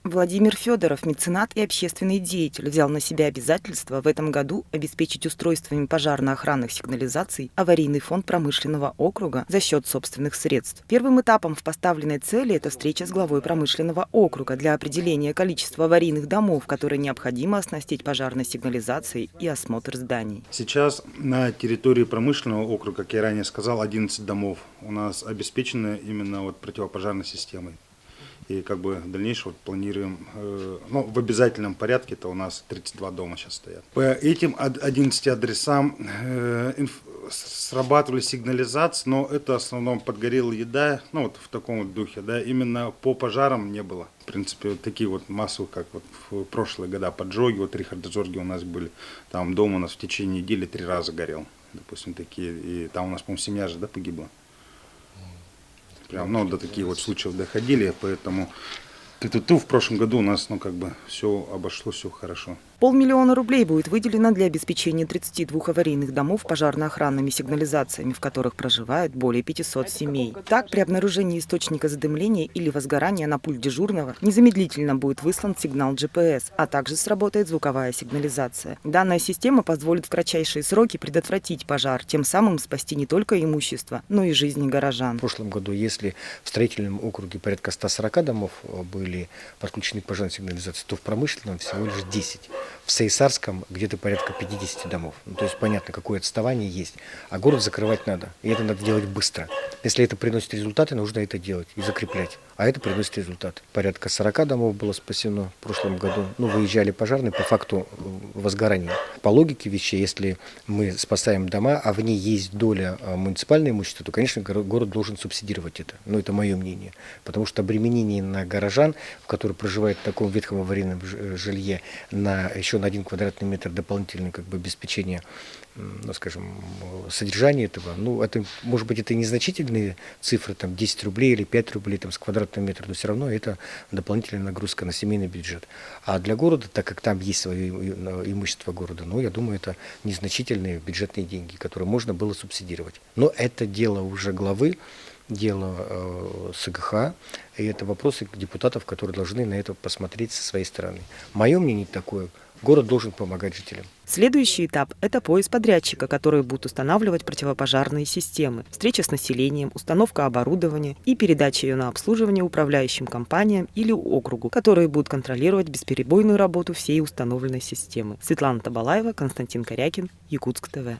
Владимир Федоров, меценат и общественный деятель, взял на себя обязательство в этом году обеспечить устройствами пожарно-охранных сигнализаций аварийный фонд промышленного округа за счет собственных средств. Первым этапом в поставленной цели это встреча с главой промышленного округа для определения количества аварийных домов, которые необходимо оснастить пожарной сигнализацией, и осмотр зданий. Сейчас на территории промышленного округа, как я ранее сказал, 11 домов у нас обеспечены именно противопожарной системой. И в дальнейшем планируем, в обязательном порядке, это у нас 32 дома сейчас стоят. По этим 11 адресам срабатывали сигнализации, но это в основном подгорела еда, в таком духе, да, именно по пожарам не было. В принципе, такие массовые, как в прошлые года, поджоги, Рихард-Зорги у нас были, там дом у нас в течение недели 3 раза горел, допустим, такие, и там у нас, по-моему, семья же, погибла. Прям, до таких случаев доходили, поэтому в прошлом году у нас, все обошлось, все хорошо. 500 000 рублей будет выделено для обеспечения 32 аварийных домов пожарно-охранными сигнализациями, в которых проживают более 500 семей. Так, при обнаружении источника задымления или возгорания на пульт дежурного незамедлительно будет выслан сигнал GPS, а также сработает звуковая сигнализация. Данная система позволит в кратчайшие сроки предотвратить пожар, тем самым спасти не только имущество, но и жизни горожан. В прошлом году, если в строительном округе порядка 140 домов были подключены к пожарной сигнализации, то в промышленном всего лишь 10. В Сейсарском где-то порядка 50 домов. То есть понятно, какое отставание есть. А город закрывать надо. И это надо делать быстро. Если это приносит результаты, нужно это делать и закреплять. А это приносит результат. Порядка 40 домов было спасено в прошлом году. Выезжали пожарные по факту возгорания. По логике вещей, если мы спасаем дома, а в ней есть доля муниципального имущества, то, конечно, город должен субсидировать это. Это мое мнение. Потому что обременение на горожан, в которых проживают в таком ветхом аварийном жилье, еще на 1 квадратный метр дополнительное обеспечение, содержания этого, это, может быть, это незначительные цифры, 10 рублей или 5 рублей с квадратного метра, но все равно это дополнительная нагрузка на семейный бюджет. А для города, так как там есть свое имущество города, я думаю, это незначительные бюджетные деньги, которые можно было субсидировать. Но это дело уже главы, дело СГХ, и это вопросы депутатов, которые должны на это посмотреть со своей стороны. Мое мнение такое: город должен помогать жителям. Следующий этап – это поиск подрядчика, который будет устанавливать противопожарные системы, встреча с населением, установка оборудования и передача ее на обслуживание управляющим компаниям или округу, которые будут контролировать бесперебойную работу всей установленной системы. Светлана Табалаева, Константин Корякин, Якутск ТВ.